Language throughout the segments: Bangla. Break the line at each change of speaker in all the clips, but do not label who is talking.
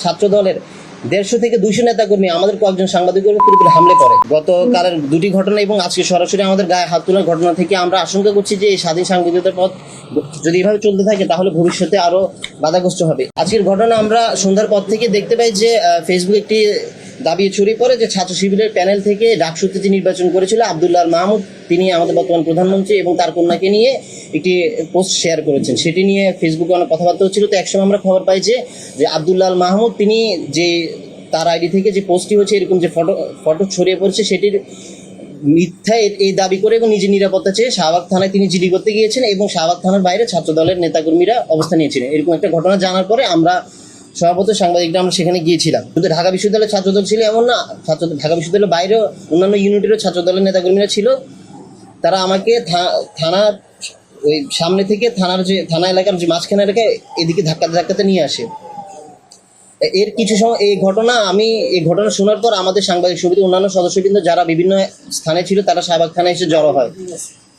ছাত্র দলের 150 থেকে 200 নেতাকর্মী আমাদের কয়েকজন সাংবাদিকের উপর হামলে করে। গতকালের দুটি ঘটনা এবং আজকে সরাসরি আমাদের গায়ে হাত তোলার ঘটনা থেকে আমরা আশঙ্কা করছি যে এই স্বাধীন সাংবাদিকতার পথ যদি এভাবে চলতে থাকে তাহলে ভবিষ্যতে আরো বাধাগ্রস্ত হবে। আজকের ঘটনা আমরা সন্ধ্যার পর থেকে দেখতে পাই যে ফেসবুকে একটি দাবি ছড়িয়ে পড়ে যে ছাত্র শিবিরের প্যানেল থেকে ডাকসুতে যে নির্বাচন করেছিল আব্দুল্লাহ মাহমুদ, তিনি আমাদের বর্তমান প্রধানমন্ত্রী এবং তার কন্যাকে নিয়ে একটি পোস্ট শেয়ার করেছেন। সেটি নিয়ে ফেসবুকে অনেক কথাবার্তা হচ্ছিল। তো একসময় আমরা খবর পাই যে আব্দুল্লাহ মাহমুদ তিনি যে তার আইডি থেকে যে পোস্টটি হচ্ছে এরকম যে ফটো ছড়িয়ে পড়ছে সেটির মিথ্যা এই দাবি করে এবং নিজের নিরাপত্তা চেয়ে শাহবাগ থানায় তিনি জিডি করতে গিয়েছেন এবং শাহবাগ থানার বাইরে ছাত্র দলের নেতাকর্মীরা অবস্থান নিয়েছিলেন। এরকম একটা ঘটনা জানার পরে আমরা সভাপতি সাংবাদিকরা আমরা সেখানে গিয়েছিলাম। শুধু ঢাকা বিশ্ববিদ্যালয়ের ছাত্রদল ছিল এমন না, ঢাকা বিশ্ববিদ্যালয়ের বাইরেও অন্যান্য ইউনিটেরও ছাত্র দলের নেতাকর্মীরা ছিল। তারা আমাকে থানার ওই সামনে থেকে থানা এলাকার যে মাঝখানে এলাকায় এদিকে ধাক্কাতে নিয়ে আসে। এর কিছু সময় এই ঘটনা শোনার পর আমাদের সাংবাদিক সমিতির অন্যান্য সদস্যবৃন্দ যারা বিভিন্ন স্থানে ছিল তারা শাহবাগ থানায় এসে জড়ো হয়।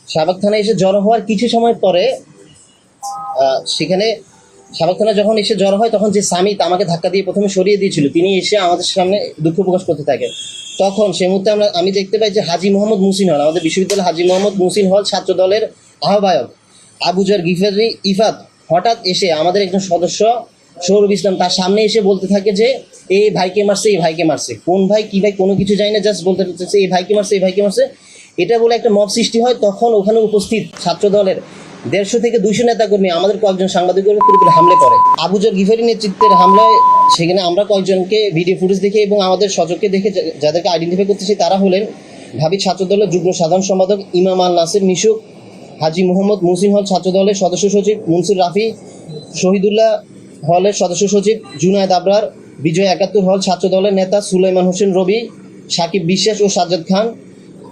শাহবাগ থানায় এসে জড়ো হওয়ার কিছু সময় পরে সেখানে শাহবাগ থানায় যখন এসে জড়ো হয় তখন যে সামিত আমাকে ধাক্কা দিয়ে প্রথমে সরিয়ে দিয়েছিল তিনি এসে আমাদের সামনে দুঃখ প্রকাশ করতে থাকে। তখন সেই মুহূর্তে আমি দেখতে পাই যে হাজী মোহাম্মদ মুহসিন হল, আমাদের বিশ্ববিদ্যালয়ের হাজী মোহাম্মদ মুহসিন হল ছাত্র দলের আহ্বায়ক আবুজার গিফারি ইফাত হঠাৎ এসে আমাদের একজন সদস্য সৌরভ ইসলাম তার সামনে এসে বলতে থাকে যে এই ভাইকে মারছে, কোন ভাই কি ভাই কোনো কিছু জানি না, জাস্ট বলতে চাচ্ছে এই ভাইকে মারছে। এটা বলে একটা মব সৃষ্টি হয়। তখন ওখানে উপস্থিত ছাত্র দলের 150 থেকে 200 নেতাকর্মী আমাদের কয়েকজন সাংবাদিকের উপর হামলে করে। আবুজার গিফারি নেতৃত্বের হামলায় সেখানে আমরা কয়েকজনকে ভিডিও ফুটেজ দেখে এবং আমাদের সচককে দেখে যাদেরকে আইডেন্টিফাই করতেছি তারা হলেন ভাবি ছাত্র দলের যুগ্ম সাধারণ সম্পাদক ইমাম আল নাসির মিশুক, হাজী মোহাম্মদ মুহসিন হল ছাত্র দলের সদস্য সচিব মনসুর রাফি, শহীদুল্লাহ হলের সদস্য সচিব জুনায়েদ আবরার, বিজয় 71 হল ছাত্র দলের নেতা সুলাইমান হোসেন রবি, সাকিব বিশ্বাস ও সাজ্জাদ খান,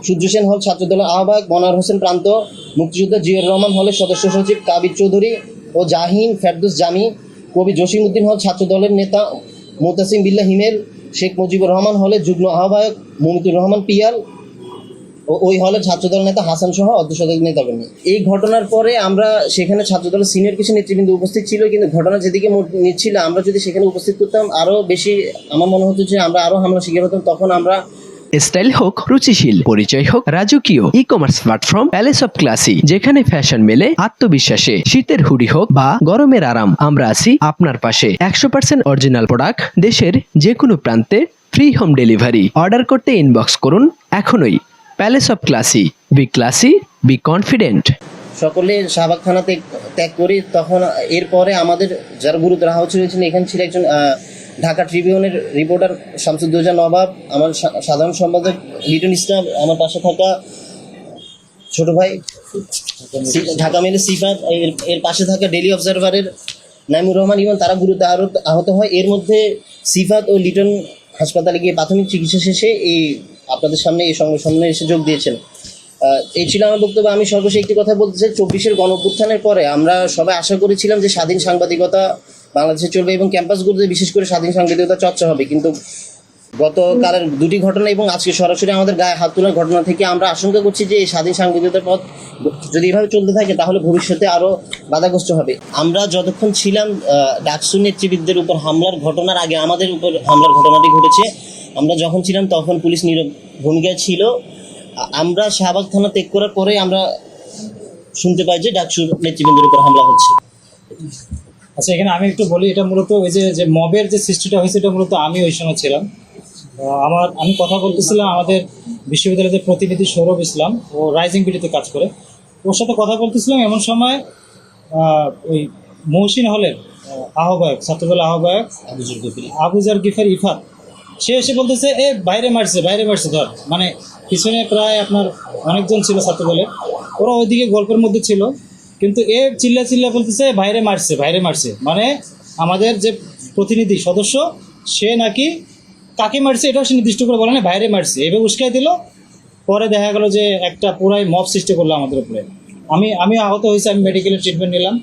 সূর্য সেন হল ছাত্র দলের আহ্বায়ক মনোয়ার হোসেন প্রান্ত, মুক্তিযোদ্ধা জিয়র রহমান হলের সদস্য সচিব কাবির চৌধুরী ও জাহিন ফেরদৌস জামি, কবি জসিম উদ্দিন হল ছাত্র দলের নেতা মোতাসিম বিল্লাহ হিমেল, শেখ মুজিবুর রহমান হলের যুগ্ম আহ্বায়ক মমিতুর রহমান পিয়াল ও ওই হলের ছাত্রদল নেতা হাসান সহ অর্ধশতাধিক নেতাকর্মী। এই ঘটনার পরে আমরা সেখানে ছাত্রদলের সিনিয়র কিছু নেতৃবৃন্দ উপস্থিত ছিল, কিন্তু ঘটনা যেদিকে নিচ্ছিল আমরা যদি সেখানে উপস্থিত করতাম আরও বেশি আমার মনে হতো যে আমরা আরও হামলা শিকার হতাম। তখন আমরা
স্টাইল হোক রুচিশীল, পরিচয় হোক রাজকীয়, e commerce platform palace of classy, যেখানে ফ্যাশন মেলে আত্মবিশ্বাসে, শীতের হুডি হোক বা গরমের আরাম, আমরা আছি আপনার পাশে। 100% অরিজিনাল প্রোডাক্ট, দেশের যে কোনো প্রান্তে ফ্রি হোম ডেলিভারি। অর্ডার করতে ইনবক্স করুন এখনই। Palace of classy, be confident.
সকলে শাহবাগ থানা ত্যাগ করি। তখন এরপরে আমাদের যারা গুরুতর আহত হয়েছিলেন এখানে ছিল একজন ঢাকা ট্রিবিউনের রিপোর্টার শামসুদ্দৌজা নবাব, আমার সাধারণ সম্পাদক লিটন ইসলাম, আমার পাশে থাকা ছোট ভাই ঢাকা মেলে সিফাত, এর পাশে থাকা ডেইলি অবজারভারের নাইমুর রহমান ইমন, তারা গুরুতর আহত হয়। এর মধ্যে সিফাত ও লিটন হাসপাতালে গিয়ে প্রাথমিক চিকিৎসা শেষে আপনাদের সামনে এই সংবাদ সম্মেলনে এসে যোগ দিয়েছেন। এই ছিল আমার বক্তব্য। আমি সর্বশেষ একটি কথা বলতে চাই, 24-এর গণঅভ্যুত্থানের পরে আমরা সবাই আশা করেছিলাম যে স্বাধীন সাংবাদিকতা বাংলাদেশে চলবে এবং ক্যাম্পাসগুলোতে বিশেষ করে স্বাধীন সাংবাদিকতা চর্চা হবে, কিন্তু গতকালের দুটি ঘটনা এবং আজকে সরাসরি আমাদের গায়ে হাত তোলার ঘটনা থেকে আমরা আশঙ্কা করছি যে এই স্বাধীন সাংবাদিকতার পথ যদি এভাবে চলতে থাকে তাহলে ভবিষ্যতে আরও বাধাগ্রস্ত হবে। আমরা যতক্ষণ ছিলাম ডাকসু নেতৃবৃন্দের উপর হামলার ঘটনার আগে আমাদের উপর হামলার ঘটনাটি ঘটেছে। আমরা যখন ছিলাম তখন পুলিশ নীরব ভূমিকায় ছিল। আমরা শাহবাগ থানা ত্যাগ করার পরে আমরা শুনতে পাই যে ডাকসু নেতৃবৃন্দের উপর হামলা হচ্ছে।
আচ্ছা, এখানে আমি একটু বলি, এটা মূলত ওই যে মবের যে সৃষ্টিটা হয়েছে এটা মূলত আমি ওই সময় ছিলাম। আমি কথা বলতেছিলাম আমাদের বিশ্ববিদ্যালয়ের যে প্রতিনিধি সৌরভ ইসলাম, ও রাইজিং বিডিতে কাজ করে, ওর সাথে কথা বলতেছিলাম। এমন সময় ওই মহসিন হলের আহ্বায়ক, ছাত্রদল আহ্বায়ক আবুজার গিফারি ইফাত, সে এসে বলতেছে বাইরে মারছে ধর, মানে পিছনে প্রায় আপনার অনেকজন ছিল ছাত্রদলের, ওরা ওইদিকে গল্পের মধ্যে ছিল, কিন্তু চিল্লা বলতেছে বাইরে মারছে, মানে আমাদের যে প্রতিনিধি সদস্য সে নাকি কাকে মারছে এটাও সে নির্দিষ্ট করে বলে না, বাইরে মারছে, এভাবে উস্কাই দিল। পরে দেখা গেল যে একটা পুরাই মব সৃষ্টি করলো আমাদের উপরে। আমি আহত হয়েছি, আমি মেডিকেলের ট্রিটমেন্ট নিলাম,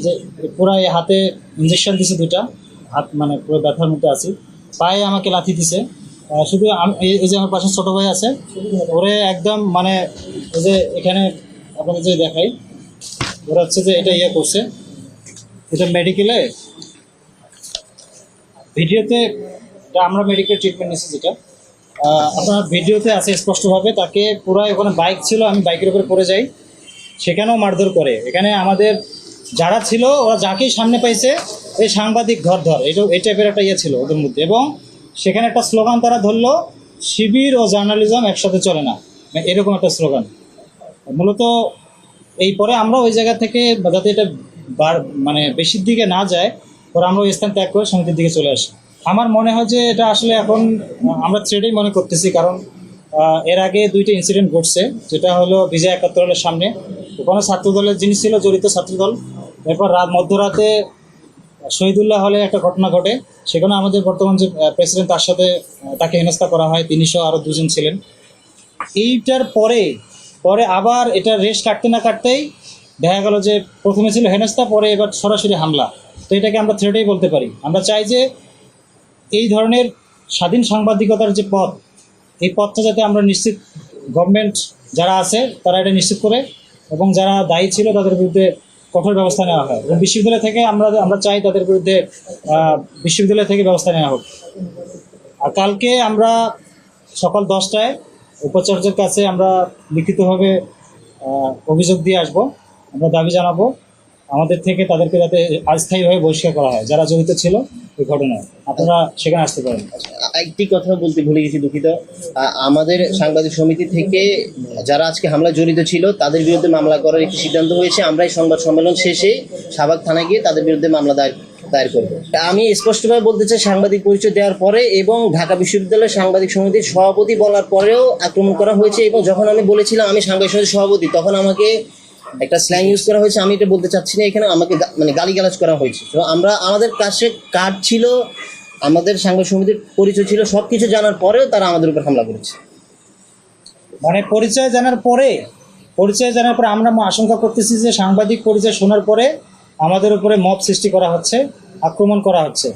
যে পুরাই হাতে ইঞ্জেকশন দিছে 2টা, হাত মানে পুরো ব্যথার মধ্যে আছি, পায়ে আমাকে লাথি দিছে। শুধু এই যে আমার পাশে ছোটো ভাই আছে, ওরে একদম মানে এই যে এখানে আপনাদের যে দেখাই, ওরা হচ্ছে যে এটা করছে, এটা মেডিকেলে ভিডিওতে আমরা মেডিকেল ট্রিটমেন্ট নিচ্ছি যেটা আপনার ভিডিওতে আছে স্পষ্টভাবে, তাকে পুরো ওখানে বাইক ছিল, আমি বাইকের উপরে পড়ে যাই, সেখানেও মারধর করে। এখানে আমাদের যারা ছিল ওরা যাকেই সামনে পাইছে এই সাংবাদিক ধর এই টাইপের একটা ইয়ে ছিল ওদের মধ্যে। এবং সেখানে একটা স্লোগান তারা ধরলো, শিবির ও জার্নালিজম একসাথে চলে না, এরকম একটা স্লোগান। মূলত এই পরে আমরা ওই জায়গা থেকে যাতে এটা মানে বেশির দিকে না যায়, পরে আমরা ওই স্থান ত্যাগ করে সমিতির দিকে চলে আসি। আমার মনে হয় যে এটা আসলে এখন আমরা থ্রেডেই মনে করতেছি, কারণ এর আগে 2টা ইনসিডেন্ট ঘটছে, যেটা হলো বিজয় 71 হলের সামনে, ওখানে ছাত্রদলের জিনিস ছিল, জড়িত ছাত্রদল। এরপর মধ্যরাতে শহীদুল্লাহ হলে একটা ঘটনা ঘটে, সেখানে আমাদের বর্তমান যে প্রেসিডেন্ট তার সাথে তাকে হেনস্থা করা হয়, 300 আরও 2জন ছিলেন। এইটার পরে আবার এটা রেশ কাটতে না কাটতেই দেখা গেল যে প্রথমে ছিল হেনস্থা, পরে এবার সরাসরি হামলা। তো এটাকে আমরা থ্রেডেই বলতে পারি। আমরা চাই যে এই ধরনের স্বাধীন সাংবাদিকতার যে পথ, এই পথটা যাতে আমরা নিশ্চিত, গভর্নমেন্ট যারা আছে তারা এটা নিশ্চিত করে, এবং যারা দায়ী ছিল তাদের বিরুদ্ধে কঠোর ব্যবস্থা নেওয়া হয়। এবং বিশ্ববিদ্যালয় থেকে আমরা চাই তাদের বিরুদ্ধে বিশ্ববিদ্যালয় থেকে ব্যবস্থা নেওয়া হোক। আর কালকে আমরা সকাল 10টায় উপাচার্যের কাছে আমরা লিখিতভাবে অভিযোগ দিয়ে আসব। আমরা দাবি জানাবো আমাদের থেকে তাদেরকে যাতে অস্থায়ীভাবে বহিষ্কার করা হয় যারা জড়িত ছিল এই ঘটনায়। আপনারা সেখানে আসতে পারেন।
একটি কথা বলতে ভুলে গেছি, দুঃখিত। আমাদের সাংবাদিক সমিতি থেকে যারা আজকে হামলা জড়িত ছিল তাদের বিরুদ্ধে মামলা করার একটি সিদ্ধান্ত হয়েছে। আমরা এই সংবাদ সম্মেলন শেষে শাহবাগ থানায় গিয়ে তাদের বিরুদ্ধে মামলা দায়ের করবো। আমি স্পষ্টভাবে বলতে চাই, সাংবাদিক পরিচয় দেওয়ার পরে এবং ঢাকা বিশ্ববিদ্যালয়ের সাংবাদিক সমিতির সভাপতি বলার পরেও আক্রমণ করা হয়েছে। এবং যখন আমি বলেছিলাম আমি সাংবাদিক সমিতির সভাপতি, তখন আমাকে একটা স্ল্যাং ইউজ করা হয়েছে, আমি এটা বলতে চাচ্ছি না এখানে, আমাকে মানে গালিগালাজ করা হয়েছে। তো আমাদের কাছে কার্ড ছিল, আমাদের সাংবাদিক সমিতির পরিচয় ছিল, সব কিছু জানার পরেও তারা আমাদের উপর হামলা করেছে।
মানে পরিচয় জানার পরে আমরা আশঙ্কা করতেছি যে সাংবাদিক পরিচয় শোনার পরে আমাদের উপরে মব সৃষ্টি করা হচ্ছে, আক্রমণ করা হচ্ছে।